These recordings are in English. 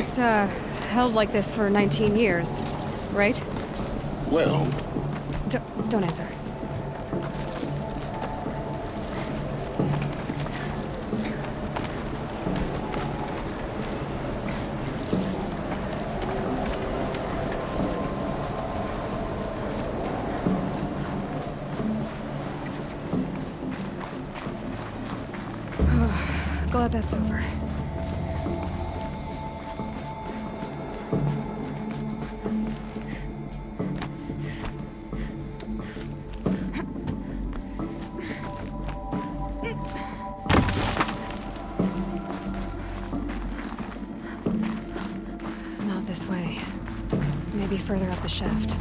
It's, held like this for 19 years, right? Well... Don't answer. Glad that's over. Not this way. Maybe further up the shaft.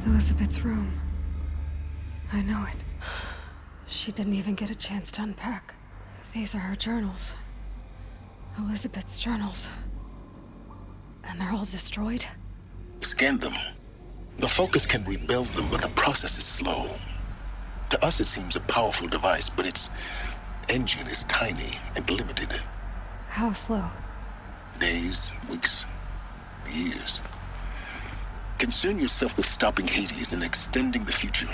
Elizabeth's room. I know it. She didn't even get a chance to unpack. These are her journals. Elizabeth's journals. And they're all destroyed? Scan them. The Focus can rebuild them, but the process is slow. To us, it seems a powerful device, but its engine is tiny and limited. How slow? Days, weeks, years. Concern yourself with stopping Hades and extending the future,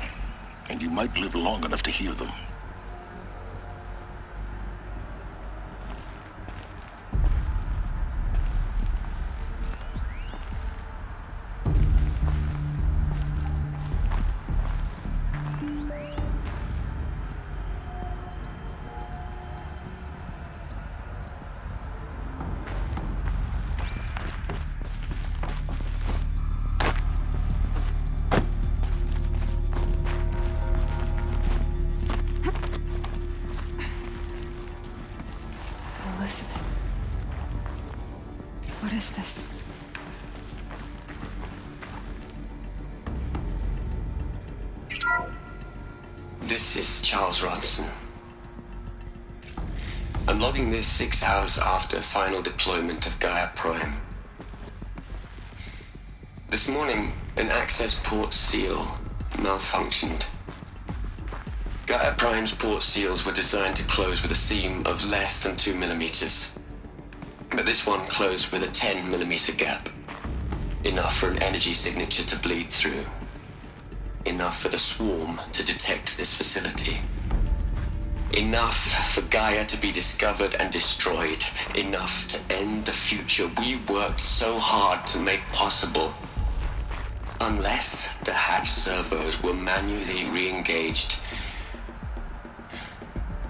and you might live long enough to hear them. What is this? This is Charles Ronson. I'm logging this 6 hours after final deployment of Gaia Prime. This morning, an access port seal malfunctioned. Gaia Prime's port seals were designed to close with a seam of less than 2 millimeters. But this one closed with a 10 millimeter gap. Enough for an energy signature to bleed through. Enough for the swarm to detect this facility. Enough for Gaia to be discovered and destroyed. Enough to end the future we worked so hard to make possible. Unless the hatch servos were manually re-engaged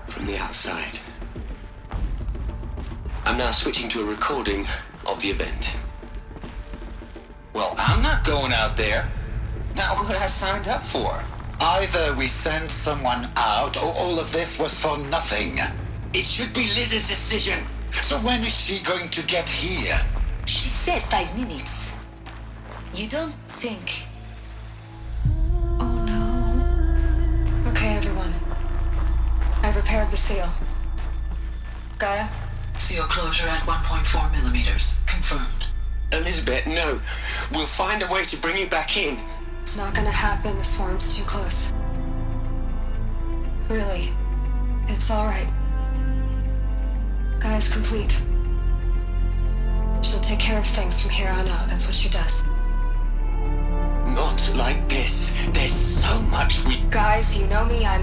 from the outside. I'm now switching to a recording of the event. Well, I'm not going out there. Not what I signed up for. Either we send someone out, or all of this was for nothing. It should be Liz's decision. So when is she going to get here? She said 5 minutes. You don't think... Oh no. Okay, everyone. I've repaired the seal. Gaia? Seal closure at 1.4 millimeters. Confirmed. Elizabeth, no. We'll find a way to bring you back in. It's not gonna happen. The swarm's too close. Really. It's alright. Gaia's complete. She'll take care of things from here on out. That's what she does. Not like this. There's so much we... Guys, you know me, I'm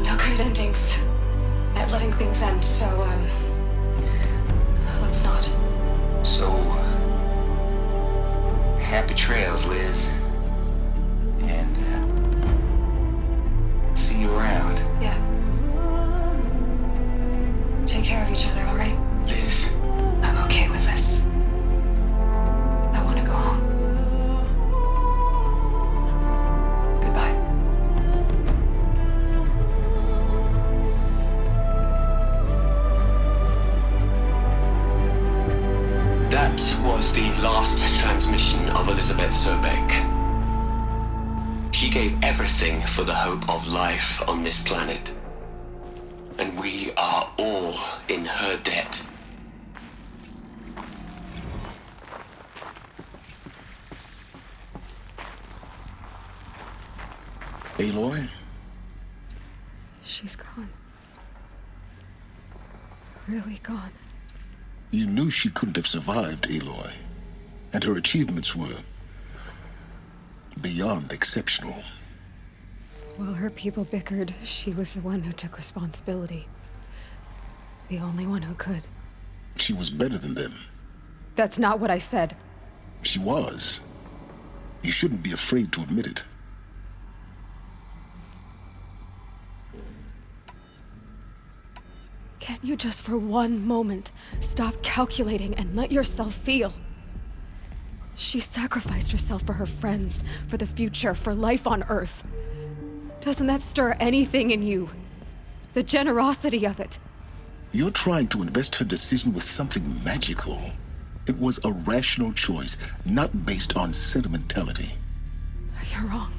no good at endings. At letting things end, so, let's not. So, happy trails, Liz. And, see you around. Yeah. Take care of each other, alright? Liz, I'm okay with this. I want to go home. Goodbye. that was the last transmission of Elizabeth Sobek. She gave everything for the hope of life on this planet. And we are all in her debt. Aloy? She's gone. Really gone. You knew she couldn't have survived, Aloy. And her achievements were beyond exceptional. While her people bickered, she was the one who took responsibility. The only one who could. She was better than them. That's not what I said. She was. You shouldn't be afraid to admit it. Can't you just for one moment stop calculating and let yourself feel? She sacrificed herself for her friends, for the future, for life on Earth. Doesn't that stir anything in you? The generosity of it. You're trying to invest her decision with something magical. It was a rational choice, not based on sentimentality. You're wrong.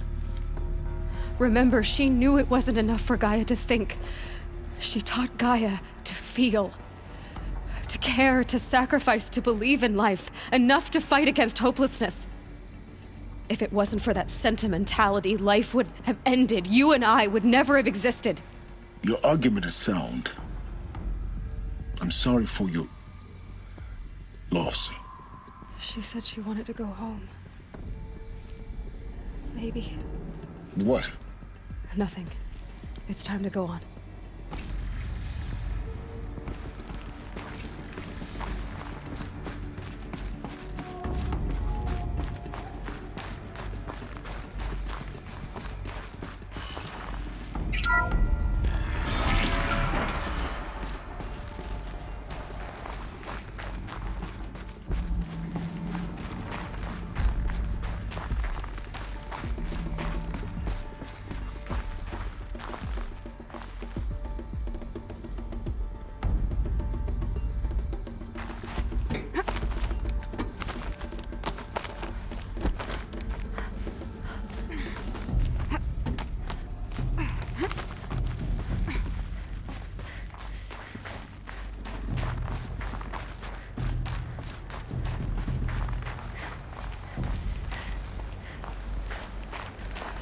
Remember, she knew it wasn't enough for Gaia to think. She taught Gaia to feel. To care, to sacrifice, to believe in life. Enough to fight against hopelessness. If it wasn't for that sentimentality, life would have ended. You and I would never have existed. Your argument is sound. I'm sorry for your loss. She said she wanted to go home. Maybe. What? Nothing. It's time to go on.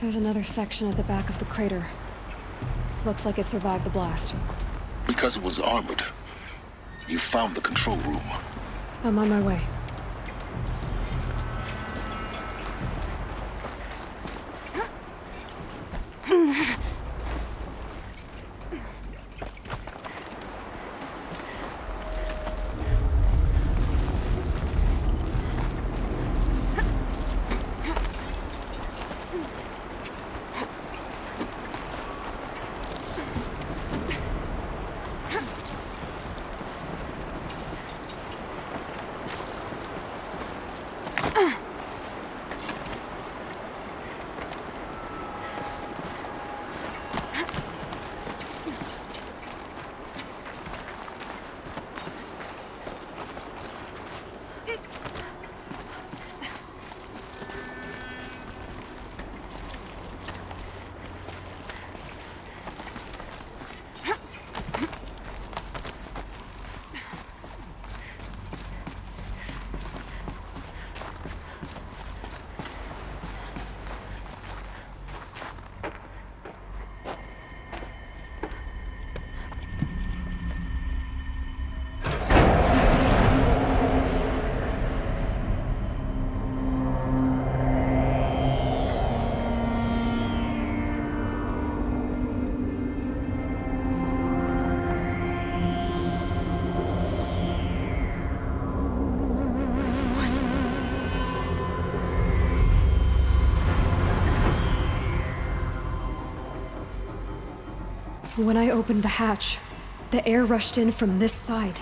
There's another section at the back of the crater. Looks like it survived the blast. Because it was armored. You found the control room. I'm on my way. When I opened the hatch, the air rushed in from this side.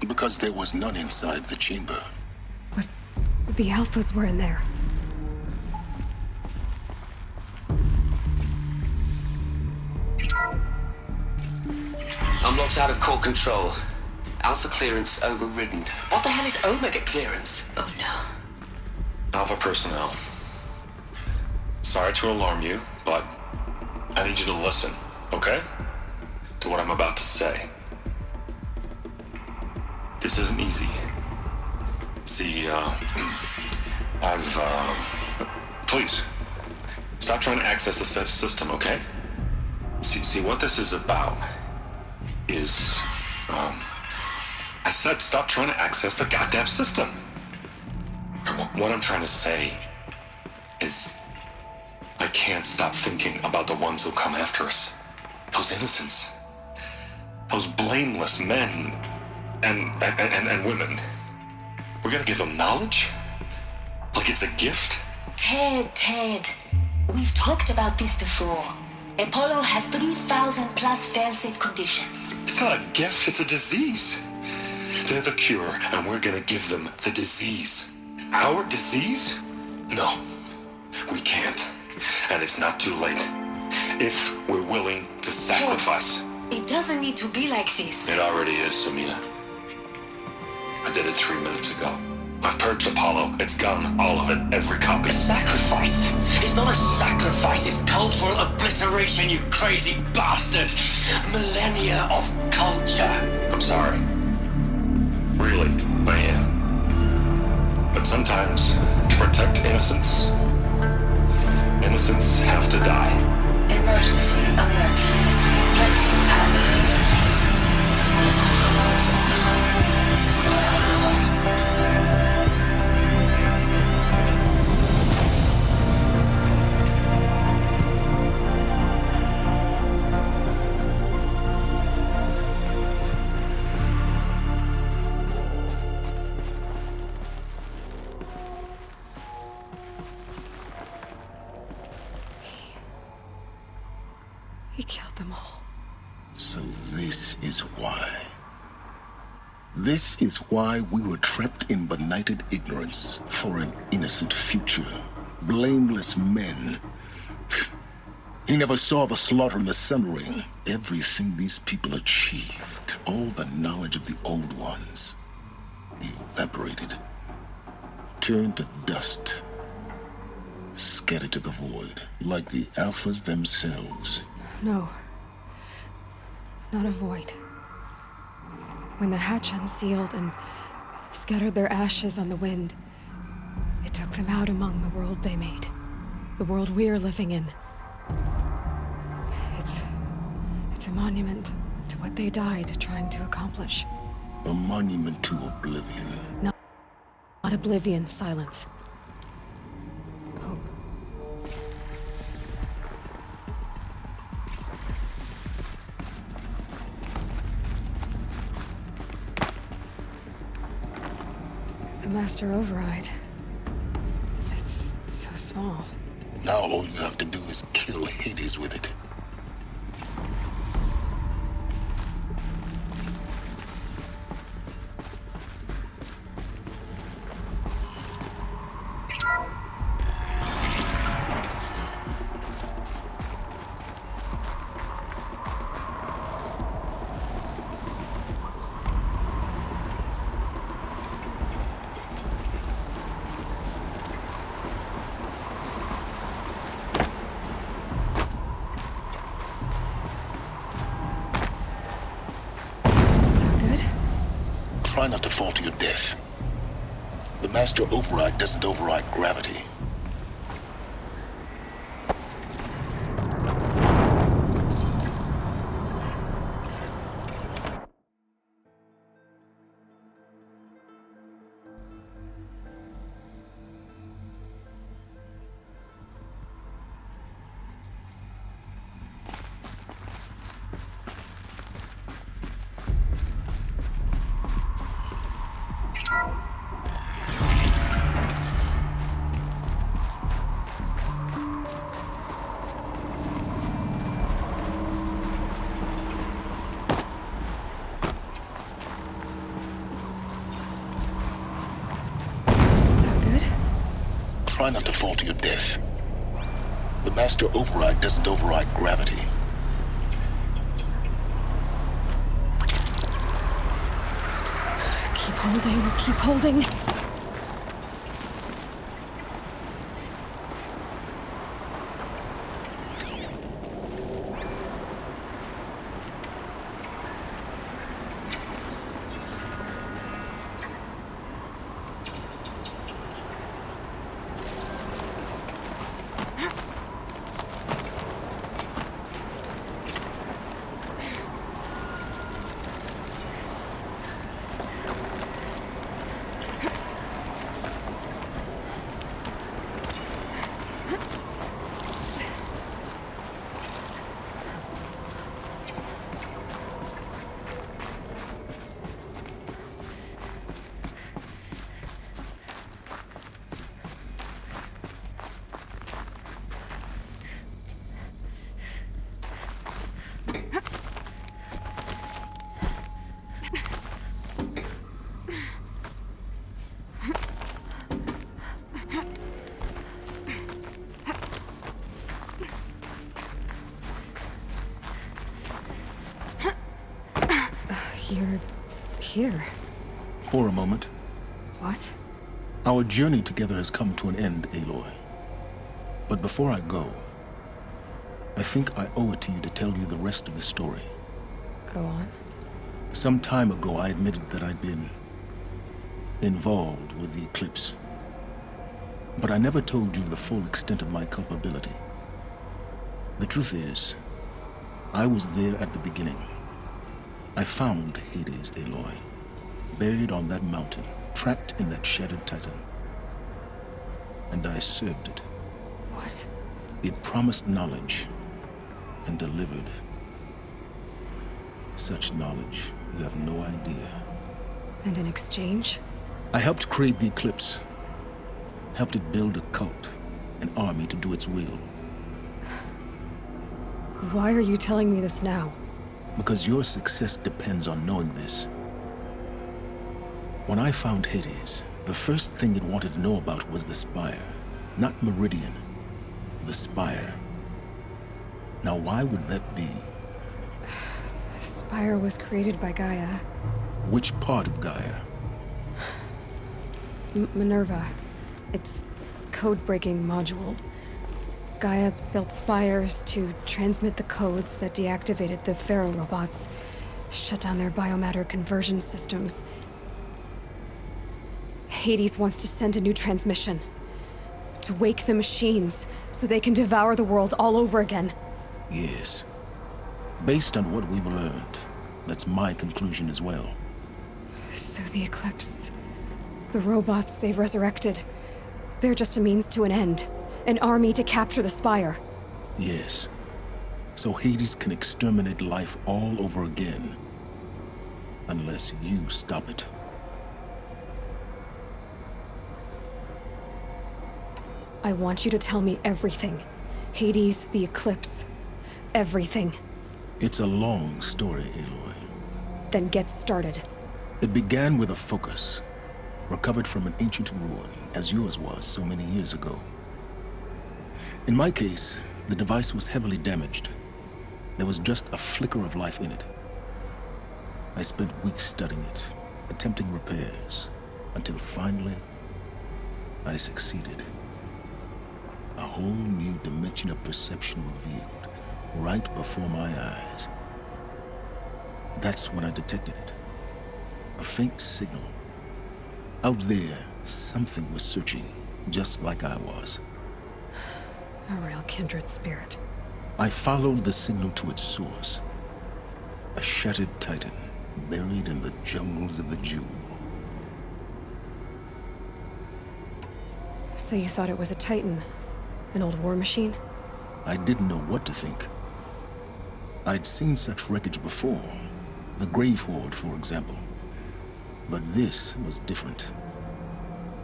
Because there was none inside the chamber. But the Alphas were in there. I'm locked out of core control. Alpha clearance overridden. What the hell is Omega clearance? Oh no. Alpha personnel. Sorry to alarm you, but I need you to listen, okay? To what I'm about to say. This isn't easy. See, please, stop trying to access the system, okay? See, what this is about is, I said stop trying to access the goddamn system. What I'm trying to say is, I can't stop thinking about the ones who come after us. Those innocents. Those blameless men and women. We're gonna give them knowledge? Like it's a gift? Ted. We've talked about this before. Apollo has 3,000 plus fail-safe conditions. It's not a gift, it's a disease. They're the cure, and we're gonna give them the disease. Our disease? No, we can't. And it's not too late. If we're willing to sacrifice. It doesn't need to be like this. It already is, Samina. I did it 3 minutes ago. I've purged Apollo. It's gone. All of it. Every copy. A sacrifice? It's not a sacrifice, it's cultural obliteration, you crazy bastard! Millennia of culture! I'm sorry. Really, I am. But sometimes, to protect innocence, innocents have to die. Emergency alert. Threatening atmosphere. He killed them all. So this is why. This is why we were trapped in benighted ignorance for an innocent future. Blameless men. He never saw the slaughter in the Sun Ring. Everything these people achieved, all the knowledge of the old ones, evaporated, turned to dust, scattered to the void, like the Alphas themselves. No. Not a void. When the hatch unsealed and scattered their ashes on the wind, it took them out among the world they made. The world we're living in. It's a monument to what they died trying to accomplish. A monument to oblivion. Not oblivion, silence. Hope. The Master Override. It's so small. Now all you have to do is kill Hades with it. Try not to fall to your death. The Master Override doesn't override gravity. Try not to fall to your death. The master override doesn't override gravity. Keep holding, keep holding. You're here. For a moment. What? Our journey together has come to an end, Aloy. But before I go, I think I owe it to you to tell you the rest of the story. Go on. Some time ago, I admitted that I'd been involved with the eclipse. But I never told you the full extent of my culpability. The truth is, I was there at the beginning. I found Hades, Aloy, buried on that mountain, trapped in that shattered titan. And I served it. What? It promised knowledge and delivered. Such knowledge, you have no idea. And in exchange? I helped create the eclipse. Helped it build a cult, an army to do its will. Why are you telling me this now? Because your success depends on knowing this. When I found Hades, the first thing it wanted to know about was the Spire. Not Meridian, the Spire. Now why would that be? The Spire was created by Gaia. Which part of Gaia? Minerva. Its code-breaking module. Gaia built spires to transmit the codes that deactivated the Pharaoh robots, shut down their biomatter conversion systems. Hades wants to send a new transmission. To wake the machines, so they can devour the world all over again. Yes. Based on what we've learned, that's my conclusion as well. So the Eclipse, the robots they've resurrected, they're just a means to an end. An army to capture the Spire. Yes. So Hades can exterminate life all over again. Unless you stop it. I want you to tell me everything. Hades, the Eclipse. Everything. It's a long story, Aloy. Then get started. It began with a focus. Recovered from an ancient ruin, as yours was so many years ago. In my case, the device was heavily damaged. There was just a flicker of life in it. I spent weeks studying it, attempting repairs, until finally, I succeeded. A whole new dimension of perception revealed, right before my eyes. That's when I detected it. A faint signal. Out there, something was searching, just like I was. A real kindred spirit. I followed the signal to its source. A shattered titan, buried in the jungles of the Jewel. So you thought it was a titan? An old war machine? I didn't know what to think. I'd seen such wreckage before. The Grave Horde, for example. But this was different.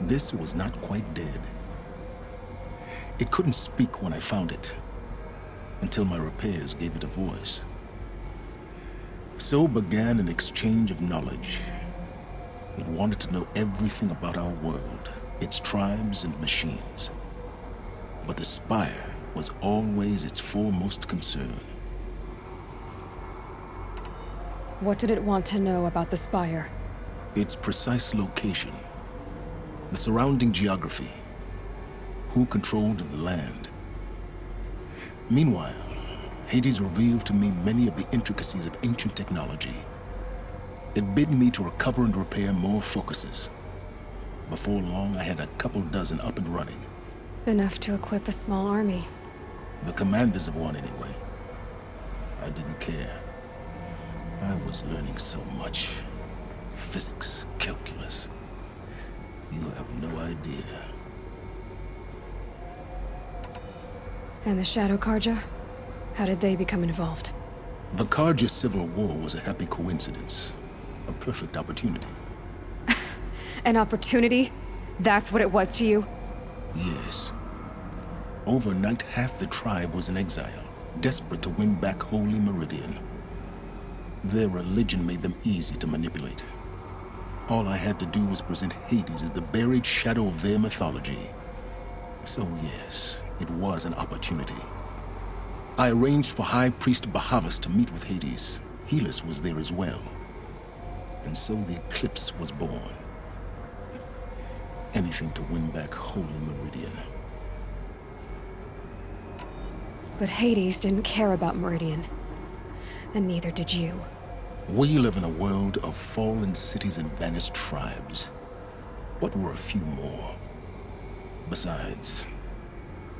This was not quite dead. It couldn't speak when I found it, until my repairs gave it a voice. So began an exchange of knowledge. It wanted to know everything about our world, its tribes and machines. but the spire was always its foremost concern. What did it want to know about the spire? Its precise location, the surrounding geography, who controlled the land. Meanwhile, Hades revealed to me many of the intricacies of ancient technology. It bid me to recover and repair more focuses. Before long, I had a couple dozen up and running. Enough to equip a small army. The commanders of one, anyway. I didn't care. I was learning so much. Physics, calculus. You have no idea. And the Shadow Karja? How did they become involved? The Karja Civil War was a happy coincidence. A perfect opportunity. An opportunity? That's what it was to you? Yes. Overnight, half the tribe was in exile, desperate to win back Holy Meridian. Their religion made them easy to manipulate. All I had to do was present Hades as the buried shadow of their mythology. So yes, it was an opportunity. I arranged for High Priest Bahavas to meet with Hades. Helis was there as well. And so the eclipse was born. Anything to win back Holy Meridian. But Hades didn't care about Meridian. And neither did you. We live in a world of fallen cities and vanished tribes. What were a few more? Besides,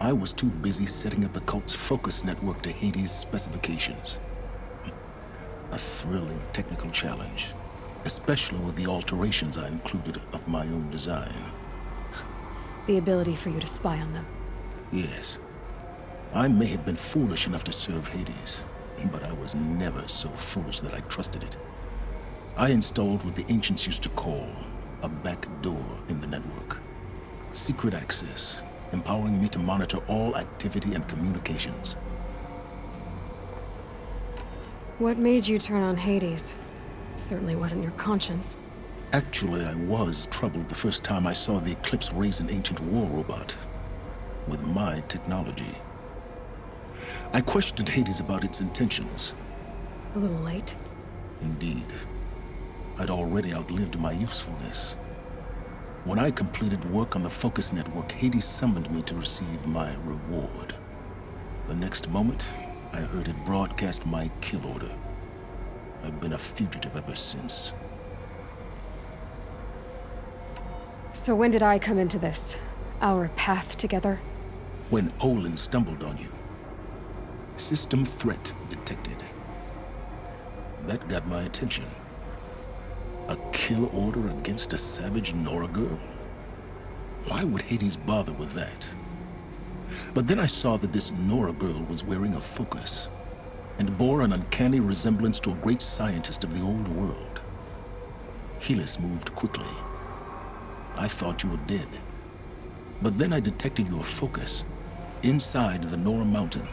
I was too busy setting up the cult's focus network to Hades' specifications. A thrilling technical challenge, especially with the alterations I included of my own design. The ability for you to spy on them. Yes. I may have been foolish enough to serve Hades, but I was never so foolish that I trusted it. I installed what the ancients used to call a back door in the network. Secret access, empowering me to monitor all activity and communications. What made you turn on Hades? It certainly wasn't your conscience. Actually, I was troubled the first time I saw the Eclipse raise an ancient war robot with my technology. I questioned Hades about its intentions. A little late. Indeed. I'd already outlived my usefulness. When I completed work on the Focus Network, Hades summoned me to receive my reward. The next moment, I heard it broadcast my kill order. I've been a fugitive ever since. So when did I come into this? Our path together? When Olin stumbled on you. System threat detected. That got my attention. A kill order against a savage Nora girl? Why would Hades bother with that? But then I saw that this Nora girl was wearing a focus, and bore an uncanny resemblance to a great scientist of the old world. Helis moved quickly. I thought you were dead. But then I detected your focus inside the Nora mountain.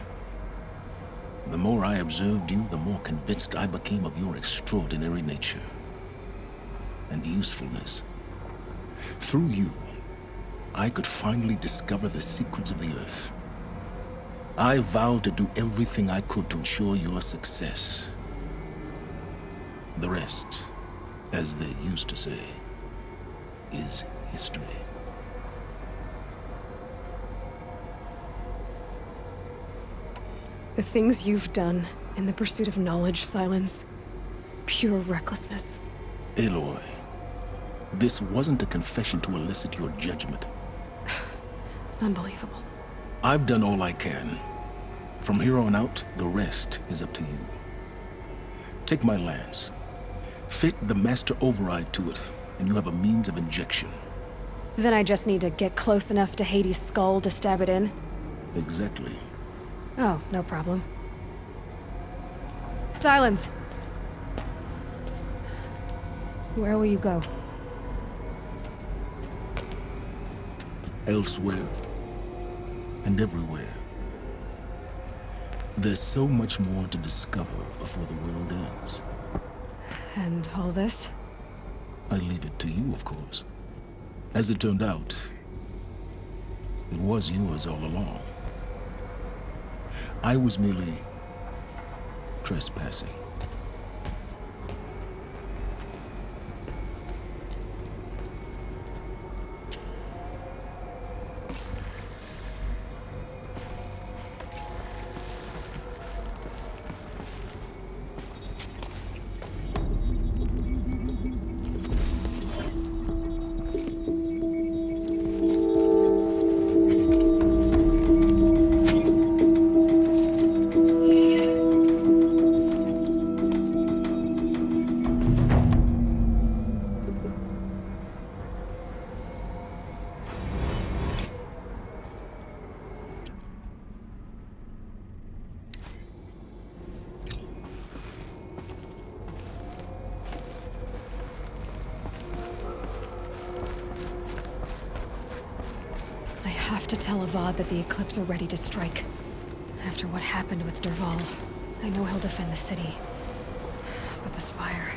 The more I observed you, the more convinced I became of your extraordinary nature and usefulness. Through you, I could finally discover the secrets of the Earth. I vowed to do everything I could to ensure your success. The rest, as they used to say, is history. The things you've done in the pursuit of knowledge, Silence. Pure recklessness. Aloy, this wasn't a confession to elicit your judgment. Unbelievable. I've done all I can. From here on out, the rest is up to you. Take my lance. Fit the master override to it, and you have a means of injection. Then I just need to get close enough to Hades' skull to stab it in? Exactly. Oh, no problem. Silence! Where will you go? Elsewhere. And everywhere. There's so much more to discover before the world ends. And all this? I leave it to you, of course. As it turned out, It was yours all along. I was merely trespassing. I have to tell Avad that the Eclipse are ready to strike. After what happened with Derval, I know he'll defend the city. But the Spire...